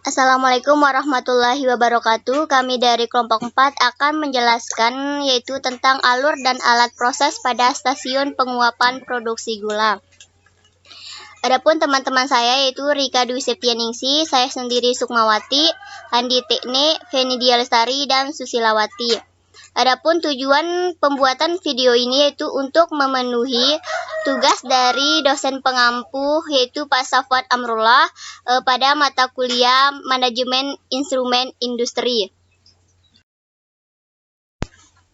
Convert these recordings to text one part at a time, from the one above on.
Assalamualaikum warahmatullahi wabarakatuh. Kami dari kelompok 4 akan menjelaskan yaitu tentang alur dan alat proses pada stasiun penguapan produksi gula. Adapun teman-teman saya yaitu Rika Dwi Septianingsih, saya sendiri Sukmawati, Andi Tekne, Feni Dia Lestari, dan Susilawati. Adapun tujuan pembuatan video ini yaitu untuk memenuhi tugas dari dosen pengampu yaitu Pak Safwat Amrullah pada mata kuliah Manajemen Instrumen Industri.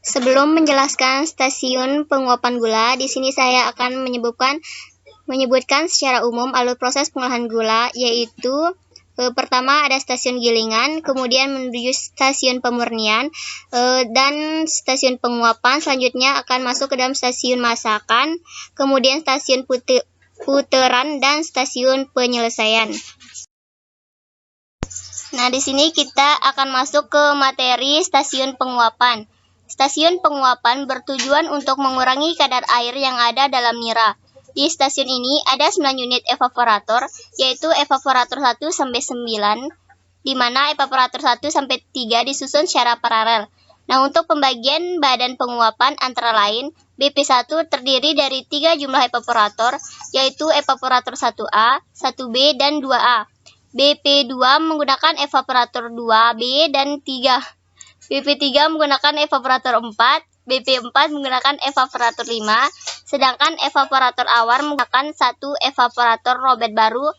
Sebelum menjelaskan stasiun penguapan gula, di sini saya akan menyebutkan secara umum alur proses pengolahan gula, yaitu pertama ada stasiun gilingan, kemudian menuju stasiun pemurnian, dan stasiun penguapan. Selanjutnya akan masuk ke dalam stasiun masakan, kemudian stasiun puteran, dan stasiun penyelesaian. Nah, di sini kita akan masuk ke materi stasiun penguapan. Stasiun penguapan bertujuan untuk mengurangi kadar air yang ada dalam nira. Di stasiun ini ada 9 unit evaporator, yaitu evaporator 1 sampai 9, di mana evaporator 1 sampai 3 disusun secara paralel. Nah, untuk pembagian badan penguapan antara lain, BP1 terdiri dari 3 jumlah evaporator, yaitu evaporator 1A, 1B, dan 2A. BP2 menggunakan evaporator 2B dan 3. BP3 menggunakan evaporator 4, BP4 menggunakan evaporator 5, sedangkan evaporator awar menggunakan satu evaporator robot baru,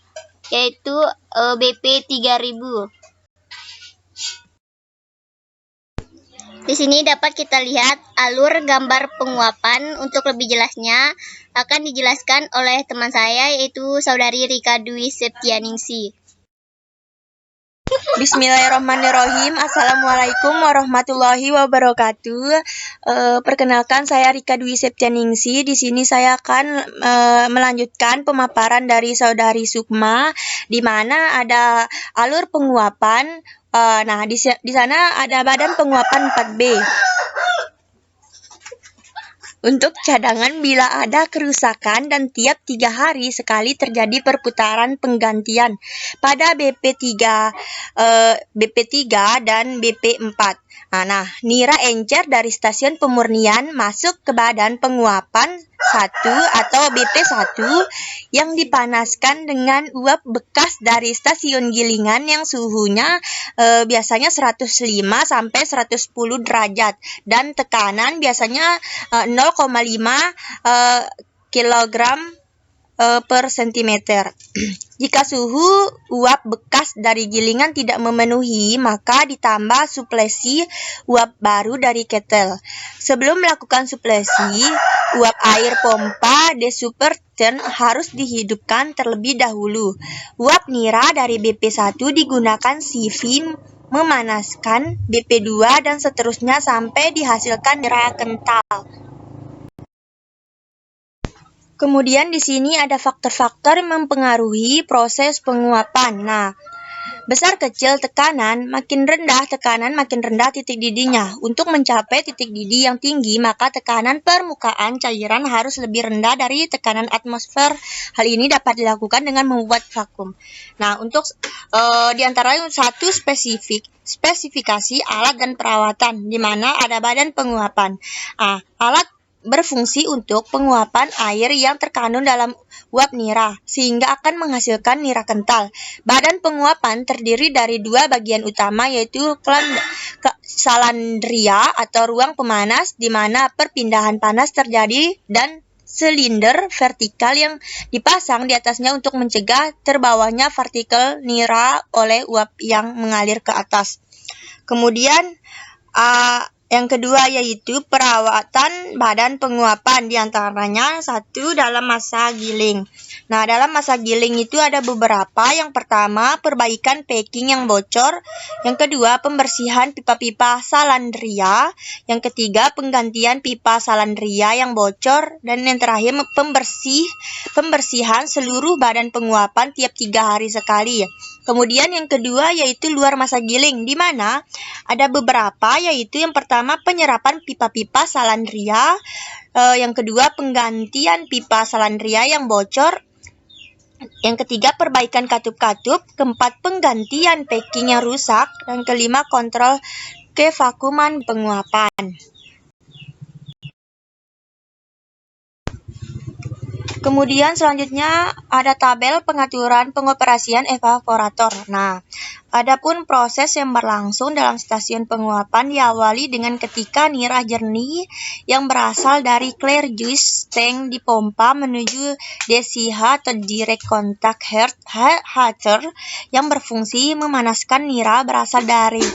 yaitu BP3000. Di sini dapat kita lihat alur gambar penguapan. Untuk lebih jelasnya akan dijelaskan oleh teman saya, yaitu Saudari Rika Dwi Septianingsih. Bismillahirrahmanirrahim. Assalamualaikum warahmatullahi wabarakatuh. Perkenalkan, saya Rika Dwi Septianingsih. Di sini saya akan melanjutkan pemaparan dari Saudari Sukma, di mana ada alur penguapan. Nah, di sana ada badan penguapan 4B. Untuk cadangan bila ada kerusakan dan tiap 3 hari sekali terjadi perputaran penggantian pada BP3 dan BP4. Nah, nira encer dari stasiun pemurnian masuk ke badan penguapan 1 atau BP1 yang dipanaskan dengan uap bekas dari stasiun gilingan yang suhunya biasanya 105 sampai 110 derajat dan tekanan biasanya 0,5 kilogram per sentimeter. Jika suhu uap bekas dari gilingan tidak memenuhi, maka ditambah suplesi uap baru dari ketel. Sebelum melakukan suplesi, uap air pompa desuperten harus dihidupkan terlebih dahulu. Uap nira dari BP1 digunakan sieve memanaskan BP2 dan seterusnya sampai dihasilkan nira kental. Kemudian di sini ada faktor-faktor yang mempengaruhi proses penguapan. Nah, besar kecil tekanan, makin rendah tekanan makin rendah titik didihnya. Untuk mencapai titik didih yang tinggi, maka tekanan permukaan cairan harus lebih rendah dari tekanan atmosfer. Hal ini dapat dilakukan dengan membuat vakum. Nah, untuk di antara satu spesifikasi alat dan perawatan, di mana ada badan penguapan. Alat berfungsi untuk penguapan air yang terkandung dalam uap nira, sehingga akan menghasilkan nira kental. Badan penguapan terdiri dari 2 bagian utama, yaitu salandria atau ruang pemanas, di mana perpindahan panas terjadi, dan silinder vertikal yang dipasang di atasnya untuk mencegah terbawanya partikel nira oleh uap yang mengalir ke atas. Kemudian yang kedua yaitu perawatan badan penguapan, diantaranya 1 dalam masa giling. Nah, dalam masa giling itu ada beberapa. Yang pertama, perbaikan packing yang bocor. Yang kedua, pembersihan pipa-pipa salandria. Yang ketiga, penggantian pipa salandria yang bocor. Dan yang terakhir, pembersihan seluruh badan penguapan tiap 3 hari sekali. Kemudian yang kedua yaitu luar masa giling, di mana ada beberapa, yaitu yang pertama penyerapan pipa-pipa salandria, yang kedua penggantian pipa salandria yang bocor, Yang ketiga, perbaikan katup-katup. Keempat, penggantian packing yang rusak. Dan kelima, kontrol kevakuman penguapan. Kemudian selanjutnya ada tabel pengaturan pengoperasian evaporator. Nah, adapun proses yang berlangsung dalam stasiun penguapan diawali dengan ketika nira jernih yang berasal dari clear juice tank dipompa menuju DCH atau direct contact heater yang berfungsi memanaskan nira berasal dari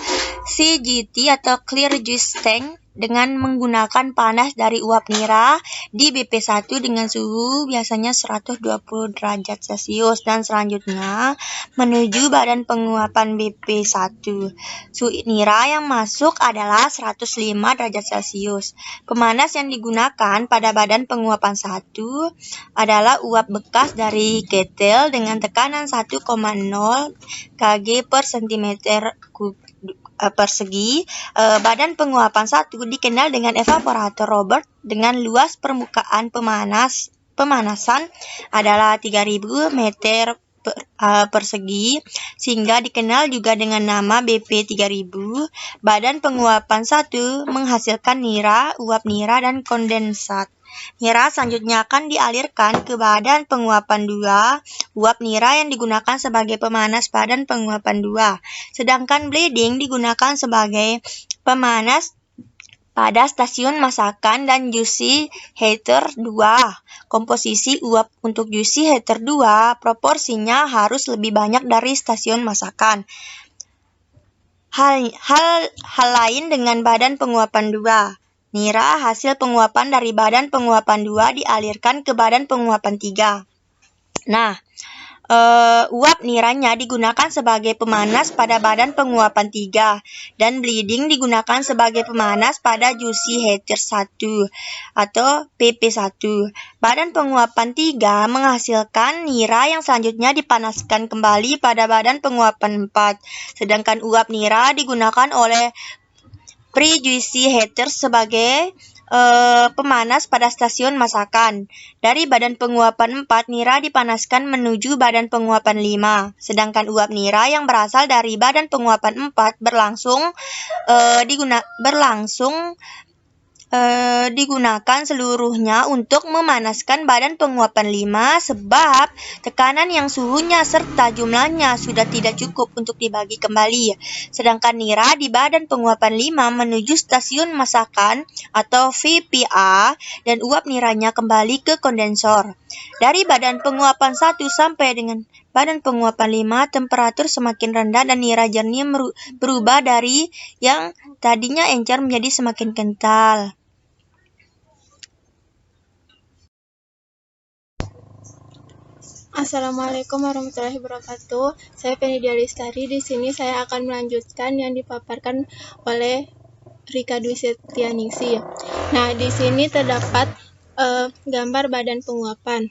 CGT atau clear juice tank dengan menggunakan panas dari uap nira di BP1 dengan suhu biasanya 120 derajat Celcius dan selanjutnya menuju badan penguapan BP1. Suhu nira yang masuk adalah 105 derajat Celcius. Pemanas yang digunakan pada badan penguapan 1 adalah uap bekas dari ketel dengan tekanan 1,0 kg per cm persegi. Badan penguapan 1 dikenal dengan evaporator Robert dengan luas permukaan pemanasan adalah 3000 meter persegi, sehingga dikenal juga dengan nama BP 3000. Badan penguapan 1 menghasilkan nira, uap nira, dan kondensat. Nira selanjutnya akan dialirkan ke badan penguapan 2, uap nira yang digunakan sebagai pemanas badan penguapan 2, sedangkan bleeding digunakan sebagai pemanas pada stasiun masakan dan juicy heater 2. Komposisi uap untuk juicy heater 2 proporsinya harus lebih banyak dari stasiun masakan. Hal lain dengan badan penguapan 2. Nira hasil penguapan dari badan penguapan 2 dialirkan ke badan penguapan 3. Nah, uap niranya digunakan sebagai pemanas pada badan penguapan 3 dan bleeding digunakan sebagai pemanas pada juicy heater 1 atau PP1. Badan penguapan 3 menghasilkan nira yang selanjutnya dipanaskan kembali pada badan penguapan 4, sedangkan uap nira digunakan oleh pre-juicy heater sebagai pemanas pada stasiun masakan. Dari badan penguapan 4, nira dipanaskan menuju badan penguapan 5, sedangkan uap nira yang berasal dari badan penguapan 4 digunakan seluruhnya untuk memanaskan badan penguapan 5 sebab tekanan yang suhunya serta jumlahnya sudah tidak cukup untuk dibagi kembali. Sedangkan nira di badan penguapan 5 menuju stasiun masakan atau VPA dan uap niranya kembali ke kondensor. Dari badan penguapan 1 sampai dengan badan penguapan 5, temperatur semakin rendah dan nira jernih berubah dari yang tadinya encer menjadi semakin kental. Assalamualaikum warahmatullahi wabarakatuh. Saya Penidia Lestari. Di sini saya akan melanjutkan yang dipaparkan oleh Rika Dwi Setianingsih. Nah, di sini terdapat gambar badan penguapan.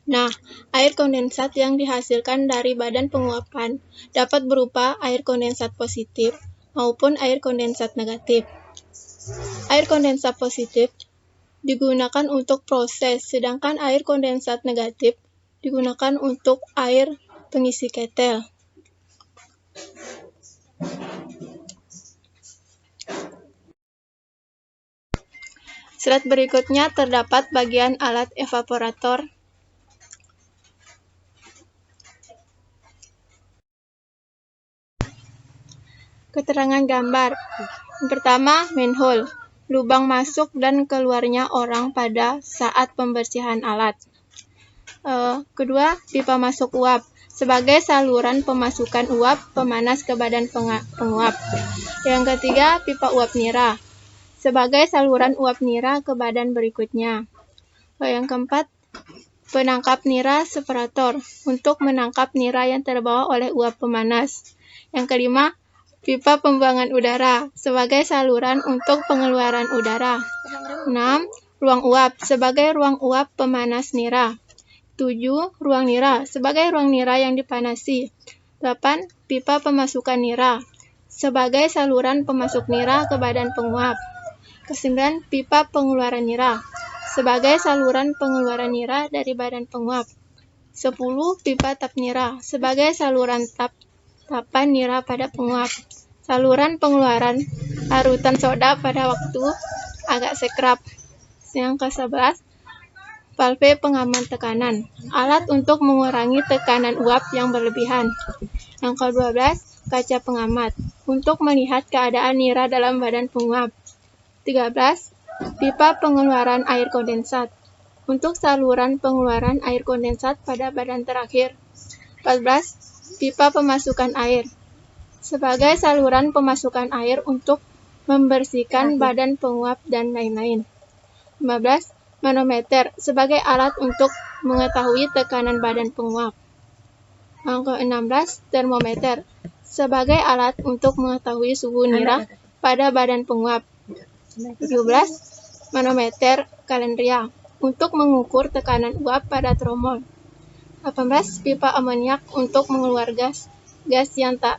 Nah, air kondensat yang dihasilkan dari badan penguapan dapat berupa air kondensat positif maupun air kondensat negatif. Air kondensat positif digunakan untuk proses, sedangkan air kondensat negatif digunakan untuk air pengisi ketel. Slide berikutnya terdapat bagian alat evaporator. Keterangan gambar. Yang pertama, manhole, lubang masuk dan keluarnya orang pada saat pembersihan alat. Kedua, pipa masuk uap sebagai saluran pemasukan uap pemanas ke badan penguap. Yang ketiga, pipa uap nira sebagai saluran uap nira ke badan berikutnya. Yang keempat, penangkap nira separator untuk menangkap nira yang terbawa oleh uap pemanas. Yang kelima, pipa pembuangan udara sebagai saluran untuk pengeluaran udara. 6. Ruang uap sebagai ruang uap pemanas nira. 7. Ruang nira sebagai ruang nira yang dipanasi. 8. Pipa pemasukan nira sebagai saluran pemasuk nira ke badan penguap. 9. Pipa pengeluaran nira sebagai saluran pengeluaran nira dari badan penguap. 10. Pipa tap nira sebagai saluran tapan nira pada penguap. Saluran pengeluaran larutan soda pada waktu agak sekrap. Yang ke-11, valve pengaman tekanan, alat untuk mengurangi tekanan uap yang berlebihan. Yang ke-12, kaca pengamat, untuk melihat keadaan nira dalam badan penguap. 13. Pipa pengeluaran air kondensat, untuk saluran pengeluaran air kondensat pada badan terakhir. 14. Pipa pemasukan air, sebagai saluran pemasukan air untuk membersihkan badan penguap dan lain-lain. 15. Manometer, sebagai alat untuk mengetahui tekanan badan penguap. Yang ke-16. Termometer, sebagai alat untuk mengetahui suhu nira pada badan penguap. 17. Manometer kalendria, untuk mengukur tekanan uap pada tromol. 18. Pipa amoniak, untuk mengeluarkan gas yang tak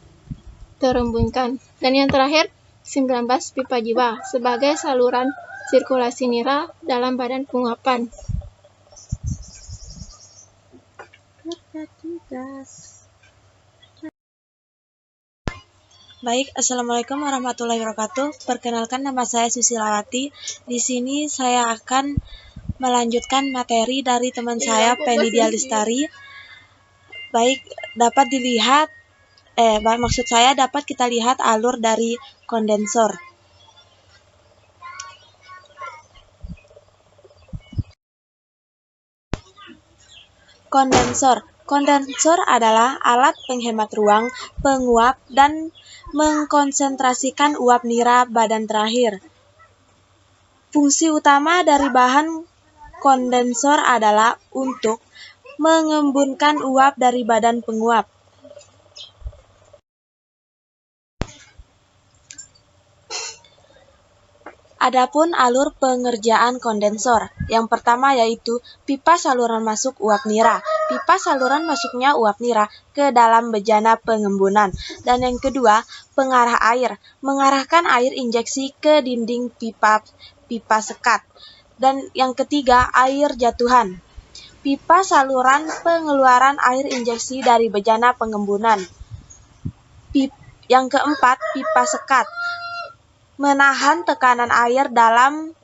terembunkan. Dan yang terakhir, 19. Pipa jiwa, sebagai saluran sirkulasi nira dalam badan penguapan. Baik, Assalamualaikum warahmatullahi wabarakatuh. Perkenalkan, nama saya Susilawati. Di sini saya akan melanjutkan materi dari teman saya, Penidia Lestari. Baik, dapat kita lihat alur dari kondensor. Kondensor adalah alat penghemat ruang, penguap, dan mengkonsentrasikan uap nira badan terakhir. Fungsi utama dari bahan kondensor adalah untuk mengembunkan uap dari badan penguap. Adapun alur pengerjaan kondensor, yang pertama yaitu pipa saluran masuk uap nira. Pipa saluran masuknya uap nira ke dalam bejana pengembunan. Dan yang kedua, pengarah air, mengarahkan air injeksi ke dinding pipa sekat. Dan yang ketiga, air jatuhan, pipa saluran pengeluaran air injeksi dari bejana pengembunan. Yang keempat, pipa sekat, menahan tekanan air dalam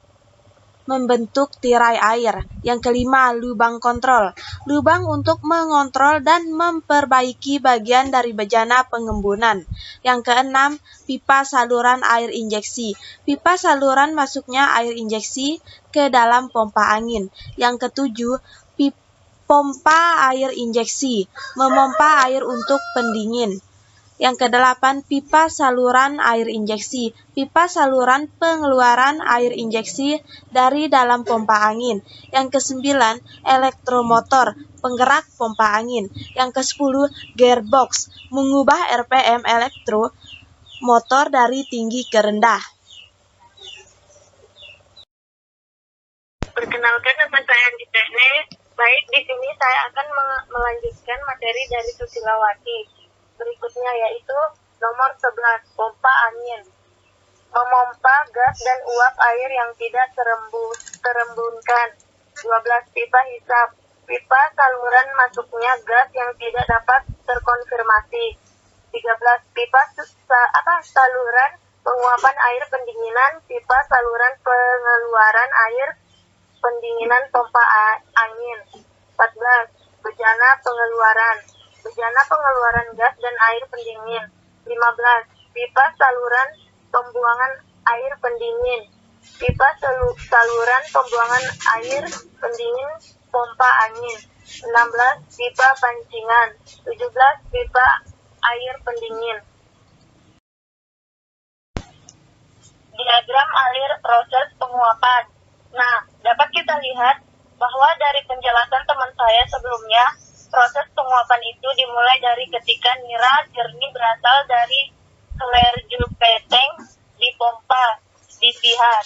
membentuk tirai air. Yang kelima, lubang kontrol, lubang untuk mengontrol dan memperbaiki bagian dari bejana pengembunan. Yang keenam, pipa saluran air injeksi, pipa saluran masuknya air injeksi ke dalam pompa angin. Yang ketujuh, pompa air injeksi, memompa air untuk pendingin. Yang kedelapan, pipa saluran air injeksi, pipa saluran pengeluaran air injeksi dari dalam pompa angin. Yang kesembilan, elektromotor, penggerak pompa angin. Yang kesepuluh, gearbox, mengubah RPM elektromotor dari tinggi ke rendah. Perkenalkan, nama saya Andi Teknik. Baik, di sini saya akan melanjutkan materi dari Susilawati. Berikutnya yaitu nomor 11, pompa angin. Memompa gas dan uap air yang tidak terembunkan. 12. Pipa hisap, pipa saluran masuknya gas yang tidak dapat terkonfirmasi. 13. Pipa saluran penguapan air pendinginan, pipa saluran pengeluaran air pendinginan pompa angin. 14. Bejana pengeluaran gas dan air pendingin. 15. Pipa saluran pembuangan air pendingin, pipa saluran pembuangan air pendingin pompa angin. 16. Pipa pancingan. 17. Pipa air pendingin. Diagram alir proses penguapan. Nah, dapat kita lihat bahwa dari penjelasan teman saya sebelumnya, proses penguapan itu dimulai dari ketika nira jernih berasal dari seler peteng dipompa, dipihak,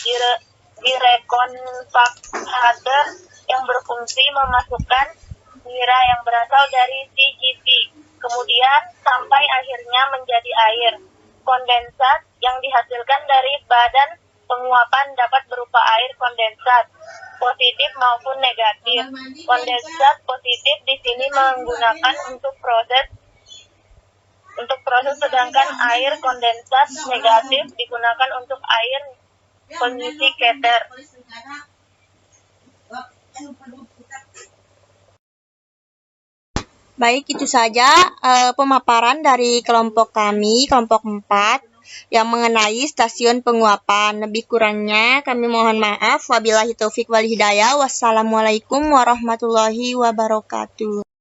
di rekonvaktor yang berfungsi memasukkan nira yang berasal dari CGT, kemudian sampai akhirnya menjadi air. Kondensat yang dihasilkan dari badan penguapan dapat berupa air kondensat, positif maupun negatif. Kondensat positif positif di sini menggunakan untuk proses sedangkan air kondensat negatif digunakan untuk air pengisi keter. Baik, itu saja pemaparan dari kelompok kami, kelompok 4, yang mengenai stasiun penguapan. Lebih kurangnya kami mohon maaf. Wabillahi taufik wal hidayah. Wassalamualaikum warahmatullahi wabarakatuh.